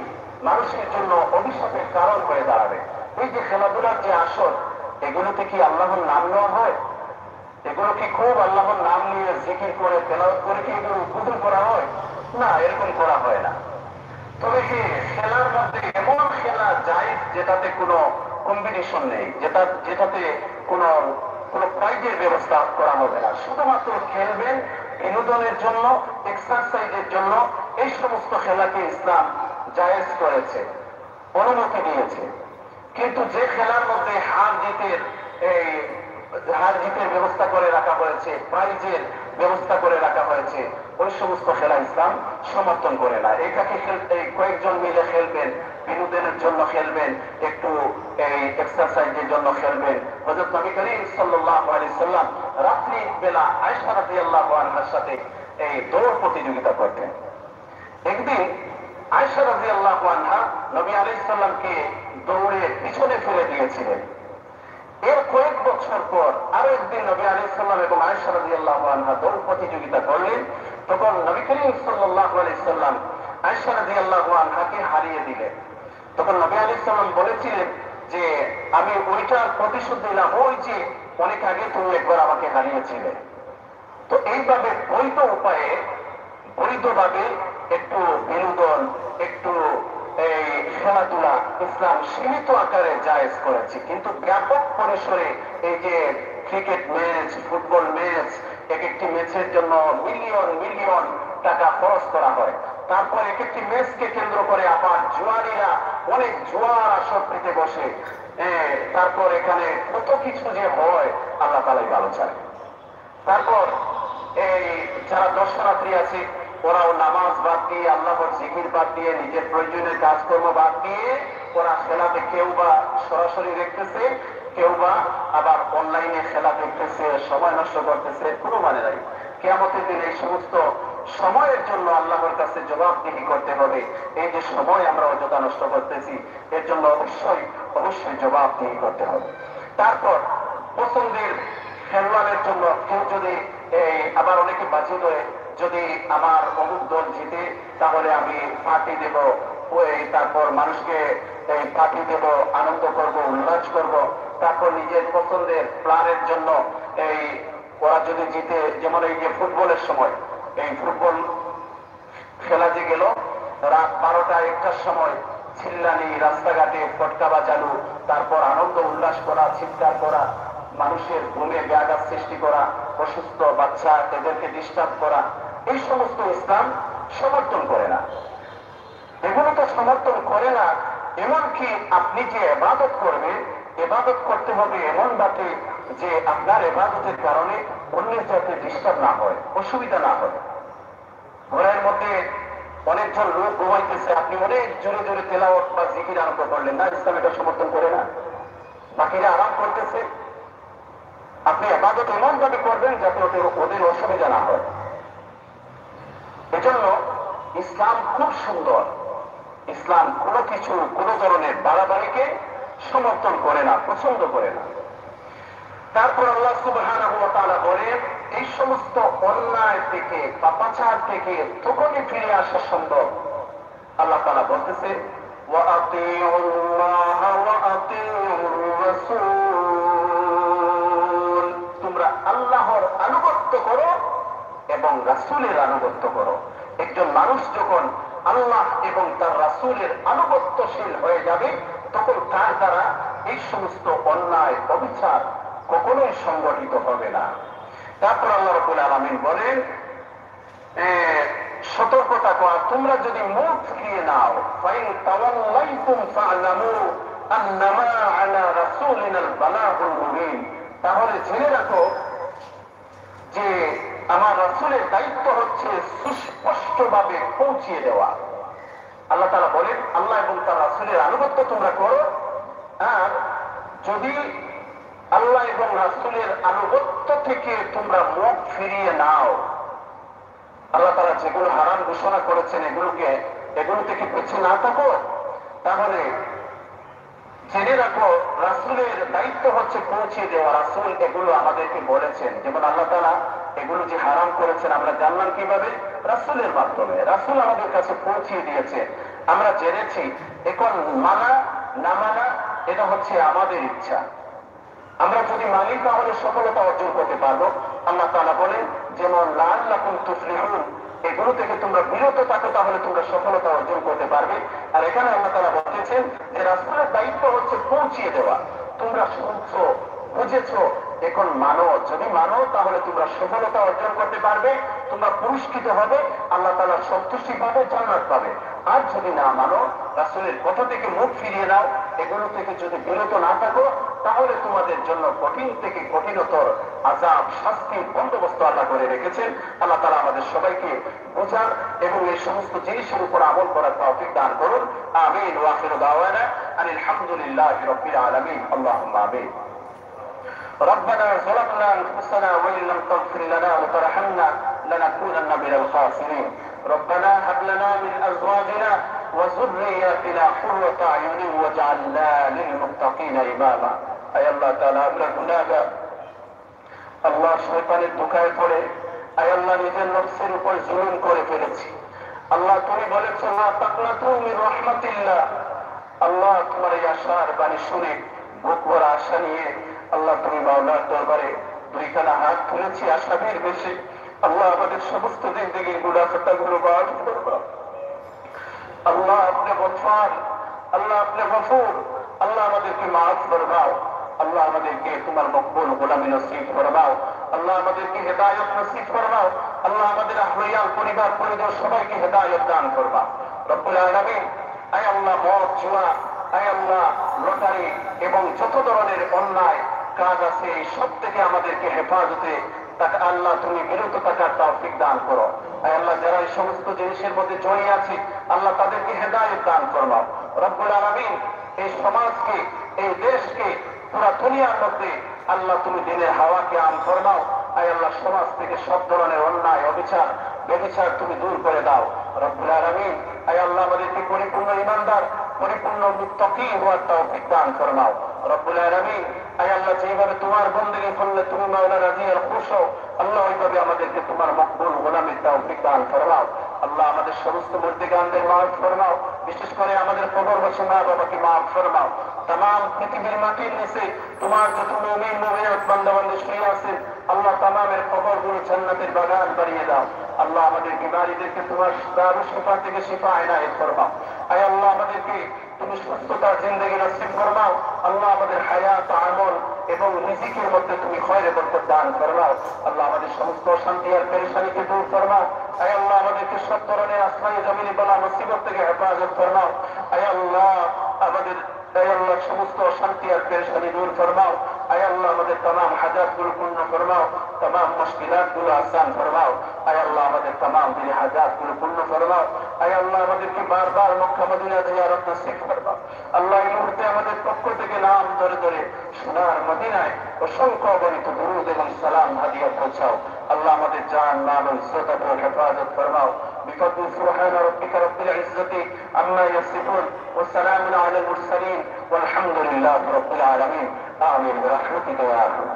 A: মানুষের জন্য অভিশাপের কারণ হয়ে দাঁড়াবে। এই যে খেলাধুলার যে আসর, এগুলোতে কি আল্লাহর নাম নেওয়া হয়? এগুলো কি খুব আল্লাহর নাম নিয়ে জিকির করে তেলাওয়াত করে কি এগুলো উদ্বোধন করা হয়? না, এরকম করা হয় না। তবে কি খেলার মধ্যে এমন খেলা যায় যেটাতে কোনো কম্পিটিশন নেই, যেটাতে কোনো প্রাইজের ব্যবস্থা করা হবে না, শুধুমাত্র খেলবেন বিনোদনের জন্য, এক্সারসাইজের জন্য। এই সমস্ত খেলাকে ইসলাম জায়েজ করেছে, অনুমতি দিয়েছে। কিন্তু যে খেলার মধ্যে হার জিতের ব্যবস্থা করে রাখা হয়েছে, প্রাইজের ব্যবস্থা করে রাখা হয়েছে, ওই সমস্ত খেলা ইসলাম সমর্থন করে না। এটাকে কয়েকজন মিলে খেলবেন, বিনোদনের জন্য খেলবেন, একটু এই এক্সারসাইজের জন্য খেলবেন। হযরত নবী করিম সাল্লাল্লাহু আলাইহি সাল্লাম রাত্রি বেলা আয়েশা রাদিয়াল্লাহু আনহার সাথে এই দৌড় প্রতিযোগিতা করতেন। একদিন আয়েশা রাদিয়াল্লাহু আনহা নবী আলাইহিস সালামকে দৌড়ে পিছনে ফেলে দিয়েছিলেন। একদিন নবী আলাইহিস সালাম এবং আয়েশা রাদিয়াল্লাহু আনহা দৌড় প্রতিযোগিতা করলেন। তখন নবী করিম সাল্লাল্লাহু আলাইহি সাল্লাম আয়েশা রাদিয়াল্লাহু আনহাকে হারিয়ে দিলেন। তখন নবী আলাইহিস সালাম বলেছিলেন যে আমি ওইটার প্রতিশোধ নিলাম, ওই যে অনেক আগে তুমি একবার আমাকে হারিয়েছিলে। তো এইভাবে বৈধ উপায়ে বৈধভাবে একটু বিনোদন, একটু এই খেলাধুলা ইসলাম সীমিত আকারে জায়েজ করেছে, কিন্তু ব্যাপক পরিসরে এই যে ক্রিকেট ম্যাচ, ফুটবল ম্যাচ, এক একটি ম্যাচের জন্য মিলিয়ন মিলিয়ন টাকা খরচ করা হয়। তারপর এক একটি ম্যাচকে কেন্দ্র করে আবার জুয়ারিরা অনেক জুয়ার আসর পেতে বসে। তারপর এখানে কত কিছু যে হয় আল্লাহ তাআলাই ভালো চায়। তারপর এই যারা দর্শনার্থী আছে ওরাও নামাজ বাদ দিয়ে, আল্লাহর জিকির বাদ দিয়ে, নিজের প্রয়োজনীয় কাজকর্ম বাদ দিয়ে ওরা খেলাতে, কেউ বা সরাসরি দেখতেছে, কেউ বা আবার অনলাইনে খেলা দেখতেছে, সময় নষ্ট করতেছে, কোনো মানে নাই। কিয়ামতের দিন এই সমস্ত সময়ের জন্য আল্লাহর কাছে জবাবদিহি করতে হবে। এই যে সময় আমরা অযথা নষ্ট করতেছি, এর জন্য অবশ্যই অবশ্যই জবাবদিহি করতে হবে। তারপর পছন্দের খেলোয়াড়ের জন্য কেউ যদি আবার অনেকে বাজি ধরে, যদি আমার অমুক দল জিতে তাহলে আমি পার্টি দেব, তারপর মানুষকে পার্টি দেব, আনন্দ করব, উল্লাস করব। তারপর নিজের পছন্দের প্লেয়ারের জন্য ওরা যদি জিতে, যেমন এই যে ফুটবলের সময়, এই ফুটবল খেলা যে গেল রাত 12টা 1টার সময়, চিল্লানি, রাস্তাঘাটে ফটকা বাজানো, তারপর আনন্দ উল্লাস করা, চিৎকার করা, মানুষের ঘুমে ব্যাঘাত সৃষ্টি করা, অসুস্থ বাচ্চা এদেরকে ডিস্টার্ব করা, এই সমস্ত ইসলাম সমর্থন করে না। এগুলো তো সমর্থন করে না। এমনকি আপনি যে ইবাদত করবেন, ইবাদত করতে হবে এমন ভাবে যে আপনার ইবাদতের কারণে অন্যের যাতে ডিস্টার্ব না হয়, অসুবিধা না হয়। ঘরের মধ্যে অনেকজন লোক ঘুমাইতেছে, আপনি অনেক জোরে জোরে তেলাওয়াত বা জিকির আরম্ভ করলেন না, ইসলাম এটা সমর্থন করে না। বাকিরা আরাম করতেছে, আপনি ইবাদত এমন ভাবে করবেন যাতে ওদের অসুবিধা না হয়। এজন্য ইসলাম খুব সুন্দর। ইসলাম কোনো কিছু, কোনো ধরনের বাড়াবাড়িকে সমর্থন করে না, পছন্দ করে না। তারপর আল্লাহ সুবহানাহু ওয়া তাআলা বলেন, এই সমস্ত অন্যায় থেকে, পাপাচার থেকে তখনই ফিরে আসা সম্ভব। আল্লাহ তাআলা বলতেছে, ওয়া আতিউল্লাহ ওয়া আতিউর রাসূল, তোমরা আল্লাহর আনুগত্য করো এবং রাসূলের আনুগত্য করো। একজন মানুষ যখন আল্লাহ এবং তার রাসূলের আনুগত্যশীল হয়ে যাবে, তখন তার দ্বারা এই সমস্ত অন্যায় অবিচার কখনোই সংগঠিত হবে না। তারপর আল্লাহ রাব্বুল আলামিন বলেন, সতর্কতা করা, তোমরা যদি মুখ ফিরিয়ে নাও, ফাইন তাওয়াল্লাইতুম ফা'লামু আন্নামা আলা রাসূলিনাল বালাগুল মুবিন, তাহলে জেনে রাখো যে আমার রাসূলের দায়িত্ব হচ্ছে সুস্পষ্টভাবে পৌঁছিয়ে দেওয়া। আল্লাহ তাআলা বলেন, আল্লাহ এবং তার রাসূলের আনুগত্য তোমরা করো, আর যদি আল্লাহ এবং রাসূলের আনুগত্য থেকে তোমরা মুখ ফিরিয়ে নাও, আল্লাহ তাআলা যেগুলো হারাম ঘোষণা করেছেন এগুলো থেকে বেঁচে না থাকো, তাহলে জেনে রাখো রাসূলের দায়িত্ব হচ্ছে পৌঁছিয়ে দেওয়া। রাসূল এগুলো আমাদেরকে বলেছেন, যেমন আল্লাহ তাআলা এগুলো যে হারাম করেছেন আমরা জানলাম কিভাবে? রাসূলের মাধ্যমে। রাসূল আমাদের কাছে পৌঁছিয়ে দিয়েছে, আমরা জেনেছি। এখন মানা না মানা এটা হচ্ছে আমাদের ইচ্ছা। আমরা যদি মানি তাহলে সফলতা অর্জন করতে পারবো। আল্লাহ তাআলা বলেন, যেমন লাআল্লাকুম তুফলিহুন, এগুলো থেকে তোমরা বিরত থাকো তাহলে তোমরা সফলতা অর্জন করতে পারবে। আর এখানে আল্লাহ তাআলা বলতেছেন যে রাসূলের দায়িত্ব হচ্ছে পৌঁছিয়ে দেওয়া। তোমরা শুনছো, বুঝেছো, এখন মানো। যদি মানো তাহলে তোমরা সফলতা অর্জন করতে পারবে, তোমরা পুরস্কৃত হবে, আল্লাহ তাআলার সন্তুষ্টি পাবে, জান্নাত পাবে। আর যদি না মানো, রাসূলের কথা থেকে মুখ ফিরিয়ে নাও, এগুলো থেকে যদি বিরত না থাকো, তাহলে তোমাদের জন্য কঠিন থেকে কঠিনতর আযাব, শাস্তির বন্দোবস্ত আল্লাহ করে রেখেছেন। আল্লাহ তাআলা আমাদের সবাইকে বোঝার এবং এই সমস্ত জিনিসের উপর আমল করার তৌফিক দান করুন। আমিন। ওয়া আখিরু দাওয়ানা আনিল হামদুলিল্লাহি রাব্বিল আলামিন। আল্লাহুম্মা আমিন। ربنا ظلمنا انفسنا وان لم تغفر لنا وترحمنا لنكونن من الخاسرين. ربنا هب لنا من ازواجنا وذرياتنا قرة اعين واجعلنا للمتقين اماما. اي الله تعالى আমরা গুনাহগার, আল্লাহ শয়তানের ধোঁকায় পড়ে আয় আল্লাহ নিজের নফসের উপর জুলুম করে ফেলেছি। আল্লাহ তুমি বলেছো না তাকনাতু মির রাহমাতিল্লাহ। আল্লাহ তোমার এই আশার বাণী শুনে বুক ভরা আশা নিয়ে আল্লাহ তুমি মাওলার দরবারে দুইখানা হাত তুলেছি আশাভীর বেশি। আল্লাহ আমাদের সমস্ত জিন্দেগির গুনাহ খাতাগুলো মাফ করবা। আল্লাহ আপনি গফফার, আল্লাহ আপনি গফুর। আল্লাহ আমাদেরকে মাফ ফরমাও। আল্লাহ আমাদেরকে তোমার মকবুল গোলামি নসিব ফরমাও। আল্লাহ আমাদেরকে হেদায়েত নসিব ফরমাও। আল্লাহ আমাদের আহলিয়াল পরিবার পরিজন সবাইকে হেদায়েত দান করবা। রব্বুল আলামিন আয় আল্লাহ মদ জুয়া, আয় আল্লাহ লটারি এবং যত ধরনের অন্যায় কাজ আছে এই সব থেকে আমাদেরকে হেফাজতে তাকে আল্লাহ তুমি বিরত থাকার তৌফিক দান করো। আয় আল্লাহ যারা এই সমস্ত জিনিসের মধ্যে জড়িয়ে আছে আল্লাহ তাদেরকে হেদায়েত দান করবা। রব্বুল আলামিন এই সমাজকে, এই দেশকে, পুরা দুনিয়ার মধ্যে আল্লাহ তুমি দিনের হাওয়াকে আম ফরমাও। আয় আল্লাহ সমাজ থেকে সব ধরনের অন্যায় অবিচার বেবিচার তুমি দূর করে দাও। রব্বুল আলামিন আয় আল্লাহ আমাদেরকে পরিপূর্ণ ঈমানদার, পরিপূর্ণ মুত্তাকী হওয়ার তৌফিক দান ফরমাও। রব্বুল আলামিন আয় আল্লাহ যেভাবে তোমার বন্দেগী করলে তুমি মাওলা রাজি আর খুশ হও, আল্লাহ ওইভাবে আমাদেরকে তোমার মকবুল গোলামির তৌফিক দান ফরমাও। আল্লাহ আমাদের সমস্ত মুর্দিগানদের মাফ ফরমাও, বিশেষ করে আমাদের কবরবাসী মা বাবাকে মাফ ফরমাও। तमाम পৃথিবীর মাটির নিচে তোমার যত মুমিন মুমিনাত বান্দা বান্দী শুয়ে আছেন আল্লাহ তামামের কবরগুলো জান্নাতের বাগান বানিয়ে দাও। আল্লাহ আমাদের বিমারীদেরকে তোমার দারু শিফা থেকে শিফা এনায়েত ফরমাও। আয় আল্লাহ আমাদেরকে তুমি সুস্থতা জিন্দেগি নসিব ফরমাও। আল্লাহ আমাদের হায়াত আমল এবং রিজিকের মধ্যে তুমি খয়রে বরকত দান ফরমাও। আল্লাহ আমাদের সমস্ত অশান্তি আর পেরেশানিকে দূর ফরমাও। আয় আল্লাহ আমাদেরকে সব ধরনের আসমানি জমিনে বলা মুসিবত থেকে হেফাজত ফরমাও। আয় আল্লাহ আমাদের আয় আল্লাহ সমস্ত অশান্তি আর পেরেশানি দূর ফরমাও। আয় আল্লাহ আমাদের तमाम হাজাত গুলো পূর্ণ ফরমাও, तमाम মুশকিলাত গুলো আসান ফরমাও। আয় আল্লাহ আমাদের तमाम দিনের হাজাত গুলো পূর্ণ ফরমাও। আয় আল্লাহ আমাদেরকে বারবার মক্কা মদিনা জিয়ারত নসিব ফরমাও। আল্লাহ এই মুহূর্তে আমাদের পক্ষ থেকে নাম ধরে ধরে সোনার মদিনায় অসংখ্য অগণিত দুরূদ এবং সালাম হাদিয়া পৌঁছাও। আল্লাহ আমাদের জান মাল ও ইজ্জত ও হেফাজত ফরমাও। بفضل سبحان ربك رب العزة عما يصفون والسلام على المرسلين والحمد لله رب العالمين آمين برحمتك يا أرحم